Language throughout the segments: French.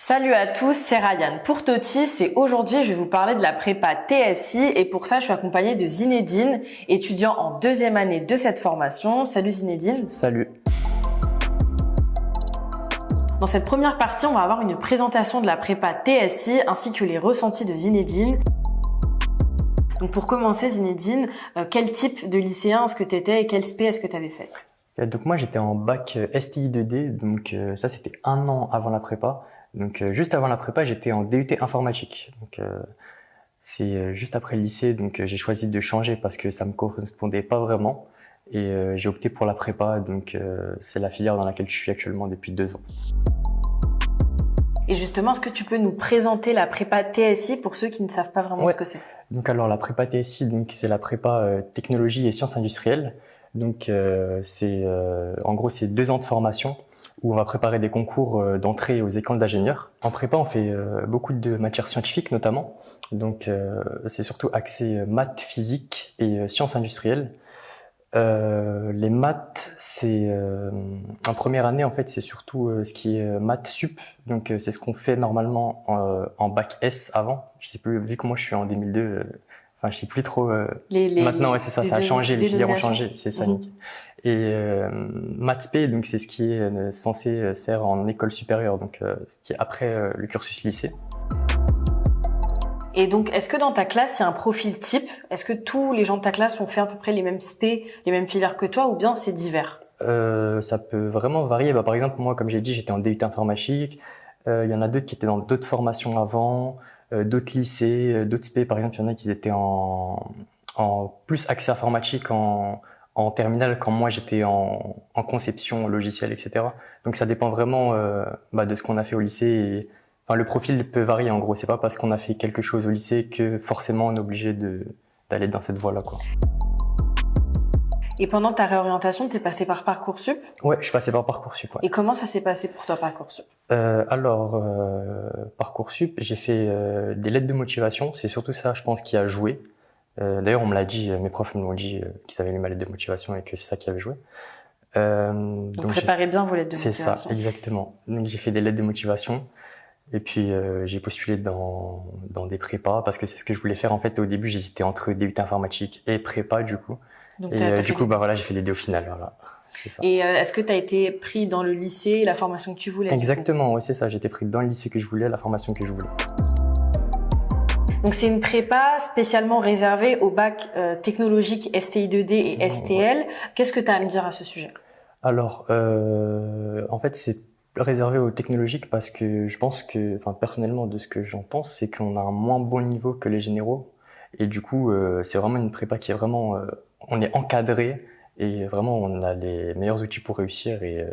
Salut à tous, c'est Ryan pour Totis et aujourd'hui je vais vous parler de la prépa TSI et pour ça je suis accompagnée de Zinedine, étudiant en deuxième année de cette formation. Salut Zinedine. Salut. Dans cette première partie, on va avoir une présentation de la prépa TSI ainsi que les ressentis de Zinedine. Donc pour commencer Zinedine, quel type de lycéen est-ce que tu étais et quelle spé est-ce que tu avais fait? Donc moi j'étais en bac STI 2D, donc ça c'était un an avant la prépa. Donc juste avant la prépa j'étais en DUT informatique. Donc c'est juste après le lycée, donc j'ai choisi de changer parce que ça me correspondait pas vraiment. Et j'ai opté pour la prépa, donc c'est la filière dans laquelle je suis actuellement depuis 2 ans. Et justement, est-ce que tu peux nous présenter la prépa TSI pour ceux qui ne savent pas vraiment ce que c'est? Donc alors la prépa TSI, donc c'est la prépa technologie et sciences industrielles. Donc en gros c'est 2 ans de formation où on va préparer des concours d'entrée aux écoles d'ingénieurs. En prépa on fait beaucoup de matières scientifiques notamment. Donc c'est surtout axé maths, physique et sciences industrielles. Les maths, c'est en première année en fait c'est surtout ce qui est maths sup, donc c'est ce qu'on fait normalement en bac S avant. Je sais plus, vu que moi je suis en 2002, enfin je sais plus trop. Maintenant ouais c'est ça, ça a changé, les filières ont changé, c'est ça. Et maths spé, donc c'est ce qui est censé se faire en école supérieure, donc ce qui est après le cursus lycée. Et donc, est-ce que dans ta classe, il y a un profil type? Est-ce que tous les gens de ta classe ont fait à peu près les mêmes spé, les mêmes filières que toi, ou bien c'est divers? Ça peut vraiment varier. Par exemple, moi, comme j'ai dit, j'étais en DUT informatique. Il y en a d'autres qui étaient dans d'autres formations avant, d'autres lycées, d'autres spé. Par exemple, il y en a qui étaient en plus accès informatique en terminale, quand moi j'étais en conception logicielle, etc. Donc ça dépend vraiment de ce qu'on a fait au lycée. Et, enfin, le profil peut varier en gros. C'est pas parce qu'on a fait quelque chose au lycée que forcément on est obligé d'aller dans cette voie-là, quoi. Et pendant ta réorientation, t'es passé par Parcoursup? Ouais, je suis passé par Parcoursup. Ouais. Et comment ça s'est passé pour toi Parcoursup? Parcoursup, j'ai fait des lettres de motivation. C'est surtout ça, je pense, qui a joué. D'ailleurs, on me l'a dit, mes profs me l'ont dit qu'ils avaient lu ma lettre de motivation et que c'est ça qui avait joué. Donc préparez bien vos lettres de motivation. C'est ça, exactement. Donc j'ai fait des lettres de motivation. Et puis j'ai postulé dans des prépas parce que c'est ce que je voulais faire. En fait, au début, j'hésitais entre DUT informatique et prépa du coup. Donc, et du coup, voilà, j'ai fait les deux au final. Voilà, c'est ça. Et est-ce que tu as été pris dans le lycée, la formation que tu voulais? Exactement, oui, c'est ça. J'ai été pris dans le lycée que je voulais, la formation que je voulais. Donc c'est une prépa spécialement réservée au bac technologique STI 2D et STL. Ouais. Qu'est-ce que tu as à me dire à ce sujet? Alors, en fait, c'est réservé aux technologiques parce que je pense que, enfin personnellement de ce que j'en pense, c'est qu'on a un moins bon niveau que les généraux et du coup c'est vraiment une prépa qui est vraiment, on est encadré et vraiment on a les meilleurs outils pour réussir et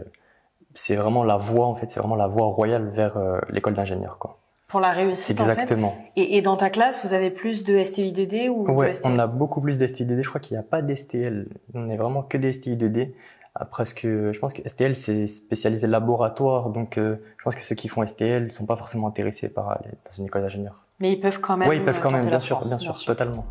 c'est vraiment la voie en fait, c'est vraiment la voie royale vers l'école d'ingénieur quoi. Pour la réussite exactement. En fait. Et dans ta classe, vous avez plus de STI2D ou ouais, de STL? On a beaucoup plus de STI2D, je crois qu'il n'y a pas d'STL, on est vraiment que des STI2D. Après, je pense que STL, c'est spécialisé laboratoire, donc je pense que ceux qui font STL ne sont pas forcément intéressés par aller dans une école d'ingénieur. Mais ils peuvent quand même. Oui, ils peuvent quand même, bien sûr, totalement.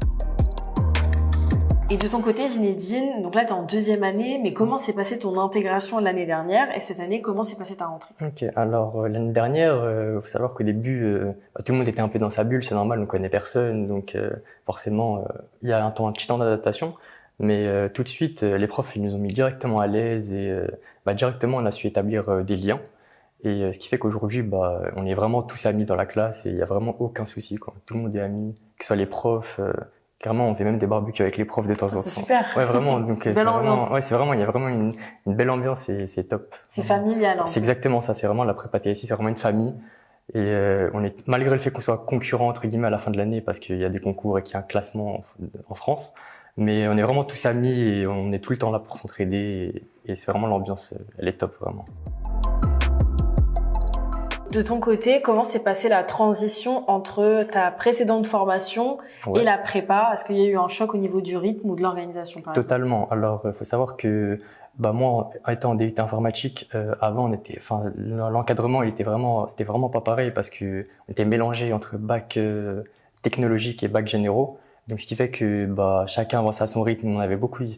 Et de ton côté, Zinedine, donc là, tu es en deuxième année, mais comment s'est passée ton intégration l'année dernière et cette année, comment s'est passée ta rentrée? Ok, alors l'année dernière, faut savoir qu'au début, tout le monde était un peu dans sa bulle, c'est normal, on connaît personne, donc forcément, il y a un petit temps d'adaptation. Mais tout de suite, les profs ils nous ont mis directement à l'aise et directement on a su établir des liens. Et ce qui fait qu'aujourd'hui, on est vraiment tous amis dans la classe et il n'y a vraiment aucun souci, quoi. Tout le monde est ami, que ce soit les profs. Carrément, on fait même des barbecues avec les profs de temps en temps. C'est super. Ouais, vraiment. Donc belle ambiance. C'est vraiment, il y a vraiment une belle ambiance et c'est top. C'est familial. C'est exactement ça. C'est vraiment la prépa TSI, c'est vraiment une famille. Et on est, malgré le fait qu'on soit concurrent entre guillemets à la fin de l'année parce qu'il y a des concours et qu'il y a un classement en France. Mais on est vraiment tous amis et on est tout le temps là pour s'entraider et c'est vraiment l'ambiance, elle est top vraiment. De ton côté, comment s'est passée la transition entre ta précédente formation et la prépa? Est-ce qu'il y a eu un choc au niveau du rythme ou de l'organisation par exemple? Totalement. Alors, il faut savoir que moi, étant en DUT informatique, avant, l'encadrement, c'était vraiment pas pareil parce que on était mélangé entre bac technologique et bac généraux. Donc, ce qui fait que chacun avançait à son rythme.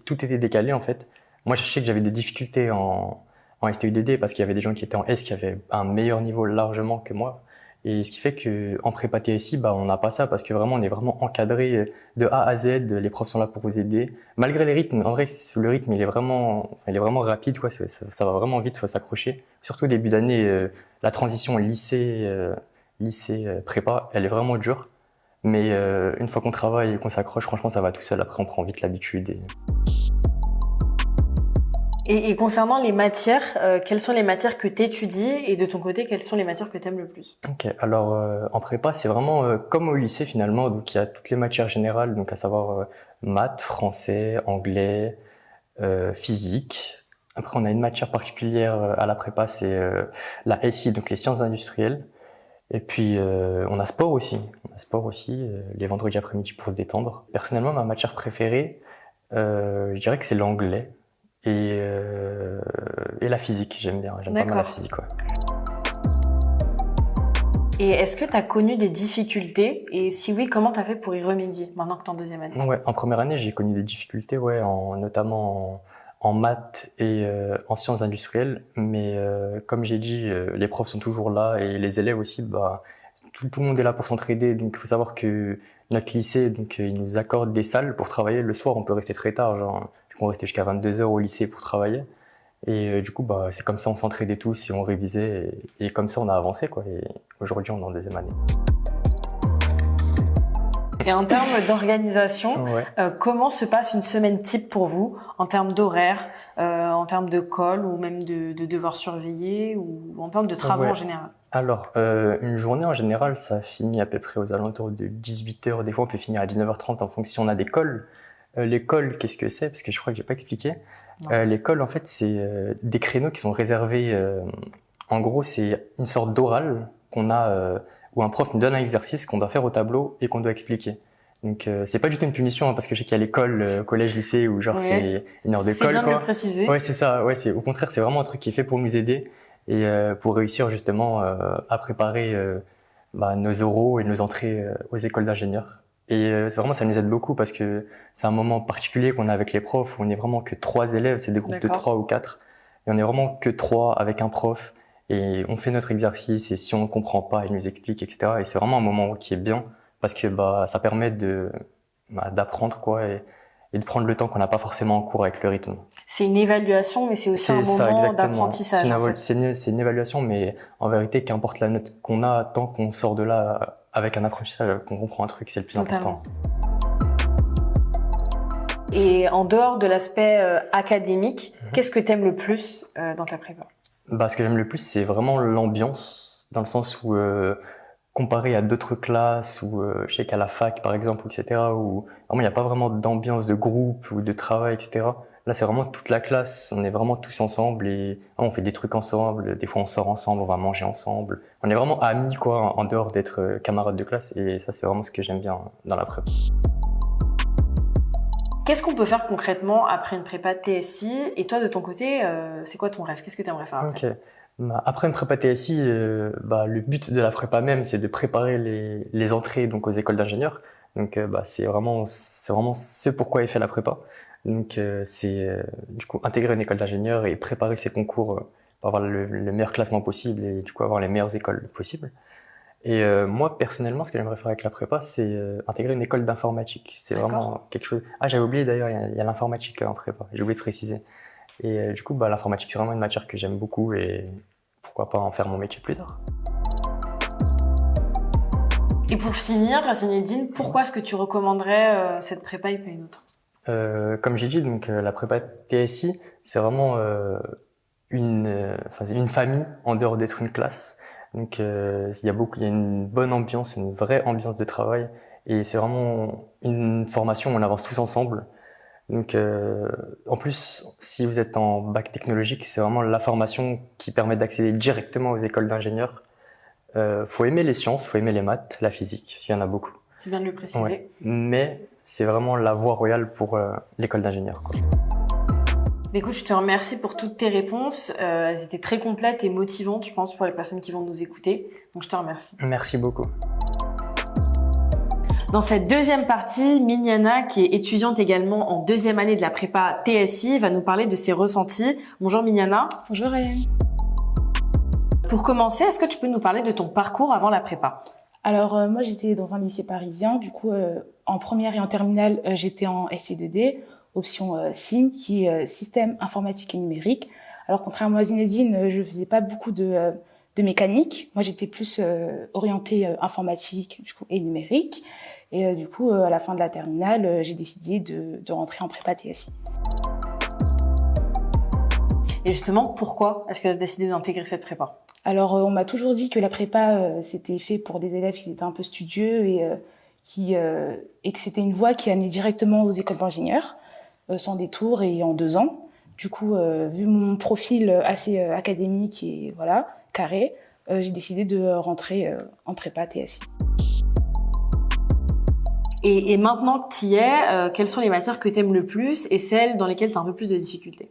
Tout était décalé en fait. Moi, je sais que j'avais des difficultés en STI2D parce qu'il y avait des gens qui étaient en S qui avaient un meilleur niveau largement que moi. Et ce qui fait que en prépa TSI, on n'a pas ça parce que vraiment, on est vraiment encadré de A à Z. Les profs sont là pour vous aider. Malgré les rythmes, en vrai, le rythme, il est vraiment rapide, quoi. Ça va vraiment vite, faut s'accrocher. Surtout au début d'année, la transition lycée prépa, elle est vraiment dure. Mais une fois qu'on travaille et qu'on s'accroche, franchement, ça va tout seul. Après, on prend vite l'habitude. Et concernant les matières, quelles sont les matières que tu étudies et de ton côté, quelles sont les matières que tu aimes le plus? Ok, alors en prépa, c'est vraiment comme au lycée finalement. Donc il y a toutes les matières générales, donc à savoir maths, français, anglais, physique. Après, on a une matière particulière à la prépa, c'est la SI, donc les sciences industrielles. Et puis on a sport aussi. Les vendredis après-midi pour se détendre. Personnellement, ma matière préférée, je dirais que c'est l'anglais. Et la physique, j'aime pas mal la physique, ouais. Et est-ce que tu as connu des difficultés? Et si oui, comment tu as fait pour y remédier maintenant que tu es en deuxième année? Ouais, en première année, j'ai connu des difficultés, ouais, notamment en maths et en sciences industrielles. Mais comme j'ai dit, les profs sont toujours là et les élèves aussi, tout le monde est là pour s'entraider. Donc il faut savoir que notre lycée, donc il nous accorde des salles pour travailler. Le soir, on peut rester très tard, genre on restait jusqu'à 22 heures au lycée pour travailler. Et du coup, c'est comme ça on s'entraidait tous et on révisait. Et comme ça, on a avancé, quoi. Et aujourd'hui, on est en deuxième année. Et en termes d'organisation, Ouais. comment se passe une semaine type pour vous en termes d'horaire, en termes de colle ou même de devoirs surveillés ou en termes de travaux en général? Alors, une journée en général, ça finit à peu près aux alentours de 18 heures. Des fois, on peut finir à 19h30 en fonction, on a des colles. Les colles, qu'est-ce que c'est? Parce que je crois que j'ai pas expliqué. Les colles, en fait, c'est des créneaux qui sont réservés. En gros, c'est une sorte d'oral qu'on a où un prof nous donne un exercice qu'on doit faire au tableau et qu'on doit expliquer. Donc, c'est pas du tout une punition, parce que je sais qu'il y a l'école, collège, lycée, où genre c'est une heure de colle, quoi. C'est bien de quoi. le préciser. Ouais, c'est ça. Ouais, au contraire, c'est vraiment un truc qui est fait pour nous aider et pour réussir justement à préparer nos oraux et nos entrées aux écoles d'ingénieurs. Et c'est vraiment, ça nous aide beaucoup parce que c'est un moment particulier qu'on a avec les profs où on est vraiment que 3 élèves, c'est des groupes de 3 ou 4. Et on est vraiment que 3 avec un prof et on fait notre exercice et si on ne comprend pas, il nous explique, etc. Et c'est vraiment un moment qui est bien parce que ça permet d'apprendre, quoi, et de prendre le temps qu'on n'a pas forcément en cours avec le rythme. C'est une évaluation, mais c'est aussi un moment d'apprentissage. C'est une évaluation, mais en vérité, qu'importe la note qu'on a, tant qu'on sort de là avec un apprentissage, qu'on comprend un truc, c'est le plus important. Et en dehors de l'aspect académique, qu'est-ce que tu aimes le plus dans ta prépa? Ce que j'aime le plus, c'est vraiment l'ambiance, dans le sens où comparé à d'autres classes ou je sais qu'à la fac par exemple, etc., où vraiment il n'y a pas vraiment d'ambiance de groupe ou de travail, etc. Là, c'est vraiment toute la classe, on est vraiment tous ensemble et on fait des trucs ensemble, des fois on sort ensemble, on va manger ensemble. On est vraiment amis, quoi, en dehors d'être camarades de classe, et ça, c'est vraiment ce que j'aime bien dans la prépa. Qu'est-ce qu'on peut faire concrètement après une prépa TSI? Et toi, de ton côté, c'est quoi ton rêve? Qu'est-ce que tu aimerais faire après? Ok. Après une prépa TSI, le but de la prépa même, c'est de préparer les entrées donc aux écoles d'ingénieurs. Donc c'est vraiment ce pourquoi est fait la prépa. Donc c'est du coup intégrer une école d'ingénieurs et préparer ses concours pour avoir le meilleur classement possible et du coup avoir les meilleures écoles possibles. Et moi personnellement, ce que j'aimerais faire avec la prépa, c'est intégrer une école d'informatique. C'est vraiment quelque chose. Ah, j'avais oublié d'ailleurs, il y a l'informatique en prépa. J'ai oublié de préciser. Et du coup, l'informatique, c'est vraiment une matière que j'aime beaucoup et pourquoi pas en faire mon métier plus tard. Et pour finir, Zinedine, pourquoi est-ce que tu recommanderais cette prépa et pas une autre? Comme j'ai dit, donc la prépa TSI, c'est vraiment une famille en dehors d'être une classe. Donc il y a une bonne ambiance, une vraie ambiance de travail, et c'est vraiment une formation où on avance tous ensemble. Donc en plus, si vous êtes en bac technologique, c'est vraiment la formation qui permet d'accéder directement aux écoles d'ingénieurs. Faut aimer les sciences, faut aimer les maths, la physique, il y en a beaucoup. C'est bien de le préciser. Ouais. Mais c'est vraiment la voie royale pour l'école d'ingénieurs, quoi. Écoute, je te remercie pour toutes tes réponses. Elles étaient très complètes et motivantes, je pense, pour les personnes qui vont nous écouter. Donc je te remercie. Merci beaucoup. Dans cette deuxième partie, Mignana, qui est étudiante également en deuxième année de la prépa TSI, va nous parler de ses ressentis. Bonjour Mignana. Bonjour Ryan. Pour commencer, est-ce que tu peux nous parler de ton parcours avant la prépa? Alors, moi, j'étais dans un lycée parisien. Du coup, en première et en terminale, j'étais en ST2D, option SIN, qui est Système informatique et numérique. Alors, contrairement à Zinedine, je faisais pas beaucoup de mécanique. Moi, j'étais plus orientée informatique du coup, et numérique. Et du coup, à la fin de la terminale, j'ai décidé de rentrer en prépa TSI. Et justement, pourquoi est-ce que tu as décidé d'intégrer cette prépa? Alors, on m'a toujours dit que la prépa, c'était fait pour des élèves qui étaient un peu studieux et que c'était une voie qui amenait directement aux écoles d'ingénieurs, sans détour et en 2 ans. Du coup, vu mon profil assez académique et voilà, carré, j'ai décidé de rentrer en prépa TSI. Et maintenant que tu y es, quelles sont les matières que tu aimes le plus et celles dans lesquelles tu as un peu plus de difficultés?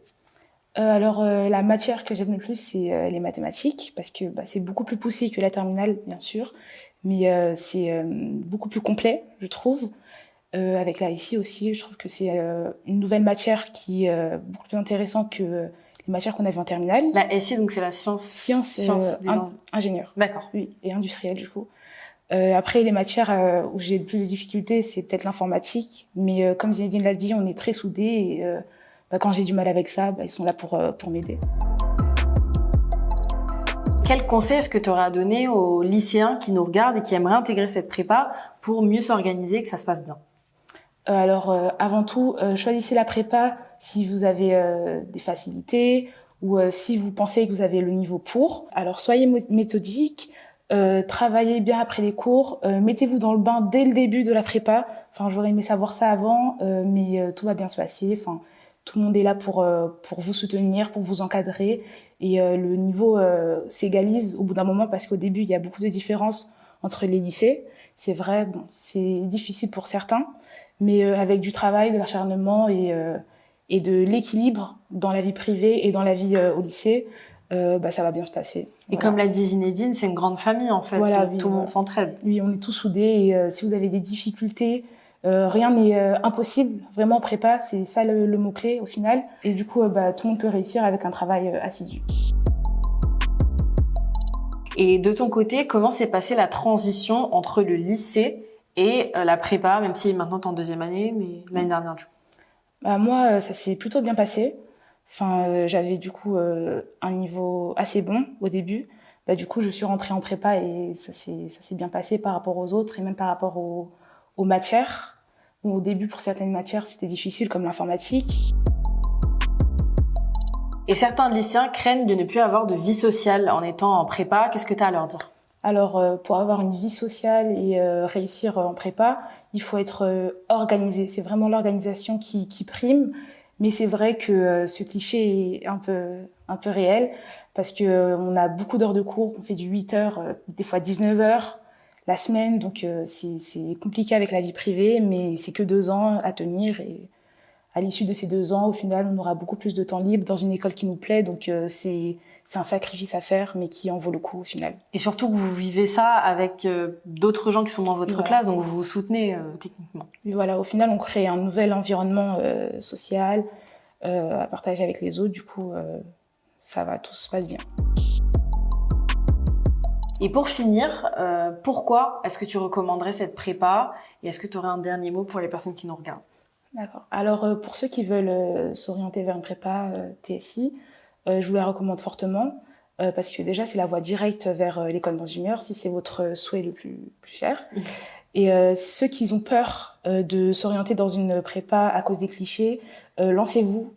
Alors, la matière que j'aime le plus, c'est les mathématiques, parce que c'est beaucoup plus poussé que la terminale, bien sûr, mais c'est beaucoup plus complet, je trouve. Avec la SI aussi, je trouve que c'est une nouvelle matière qui est beaucoup plus intéressante que les matières qu'on avait en terminale. La SI, donc c'est la science ingénieur. D'accord. Oui, et industriel, du coup. Après, les matières où j'ai le plus de difficultés, c'est peut-être l'informatique, mais comme Zinedine l'a dit, on est très soudés et quand j'ai du mal avec ça, ils sont là pour m'aider. Quel conseil est-ce que tu aurais à donner aux lycéens qui nous regardent et qui aimeraient intégrer cette prépa pour mieux s'organiser et que ça se passe bien? Alors, avant tout, choisissez la prépa si vous avez des facilités ou si vous pensez que vous avez le niveau pour. Alors, soyez méthodique, travaillez bien après les cours, mettez-vous dans le bain dès le début de la prépa. Enfin, j'aurais aimé savoir ça avant, mais tout va bien se passer. Enfin, tout le monde est là pour vous soutenir, pour vous encadrer. Et le niveau s'égalise au bout d'un moment parce qu'au début, il y a beaucoup de différences entre les lycées. C'est vrai, bon, c'est difficile pour certains, mais avec du travail, de l'acharnement et de l'équilibre dans la vie privée et dans la vie au lycée, ça va bien se passer. Et comme l'a dit Zinedine, c'est une grande famille en fait, voilà, tout le monde s'entraide. Oui, on est tous soudés et si vous avez des difficultés, rien n'est impossible, vraiment en prépa, c'est ça le mot-clé au final. Et du coup, tout le monde peut réussir avec un travail assidu. Et de ton côté, comment s'est passée la transition entre le lycée et la prépa, même si maintenant tu es en 2e année, mais l'année dernière du coup? Moi, ça s'est plutôt bien passé. Enfin, j'avais du coup un niveau assez bon au début. Du coup, je suis rentrée en prépa et ça s'est bien passé par rapport aux autres et même par rapport aux matières. Au début, pour certaines matières, c'était difficile, comme l'informatique. Et certains lycéens craignent de ne plus avoir de vie sociale en étant en prépa. Qu'est-ce que tu as à leur dire? Alors, pour avoir une vie sociale et réussir en prépa, il faut être organisé. C'est vraiment l'organisation qui prime. Mais c'est vrai que ce cliché est un peu réel parce que on a beaucoup d'heures de cours. On fait du 8 heures, des fois 19 heures la semaine. Donc, c'est compliqué avec la vie privée, mais c'est que 2 ans à tenir. Et à l'issue de ces 2 ans, au final, on aura beaucoup plus de temps libre dans une école qui nous plaît. Donc, c'est un sacrifice à faire, mais qui en vaut le coup au final. Et surtout que vous vivez ça avec d'autres gens qui sont dans votre classe, donc vous vous soutenez techniquement. Et voilà, au final, on crée un nouvel environnement social à partager avec les autres. Du coup, ça va, tout se passe bien. Et pour finir, pourquoi est-ce que tu recommanderais cette prépa? Et est-ce que tu aurais un dernier mot pour les personnes qui nous regardent? D'accord. Alors, pour ceux qui veulent s'orienter vers une prépa TSI, je vous la recommande fortement parce que déjà, c'est la voie directe vers l'école d'ingénieur, si c'est votre souhait le plus cher. Et ceux qui ont peur de s'orienter dans une prépa à cause des clichés, lancez-vous.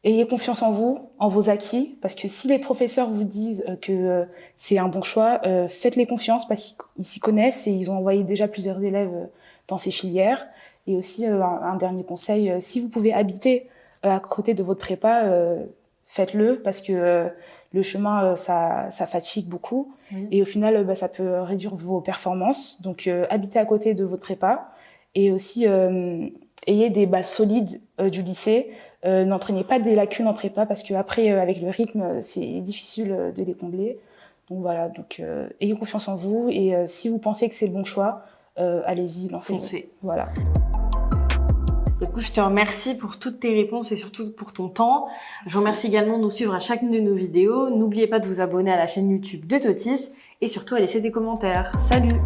Ayez confiance en vous, en vos acquis, parce que si les professeurs vous disent que c'est un bon choix, faites-les confiance parce qu'ils s'y connaissent et ils ont envoyé déjà plusieurs élèves dans ces filières. Et aussi, un dernier conseil, si vous pouvez habiter à côté de votre prépa, faites-le parce que le chemin, ça fatigue beaucoup. Oui. Et au final, ça peut réduire vos performances. Donc, habitez à côté de votre prépa et aussi ayez des bases solides du lycée. N'entraînez pas des lacunes en prépa parce que après, avec le rythme, c'est difficile de les combler. Donc voilà, ayez confiance en vous et si vous pensez que c'est le bon choix, allez-y, lancez-vous. Voilà. Écoute, je te remercie pour toutes tes réponses et surtout pour ton temps. Je vous remercie également de nous suivre à chacune de nos vidéos. N'oubliez pas de vous abonner à la chaîne YouTube de Totis et surtout à laisser des commentaires. Salut!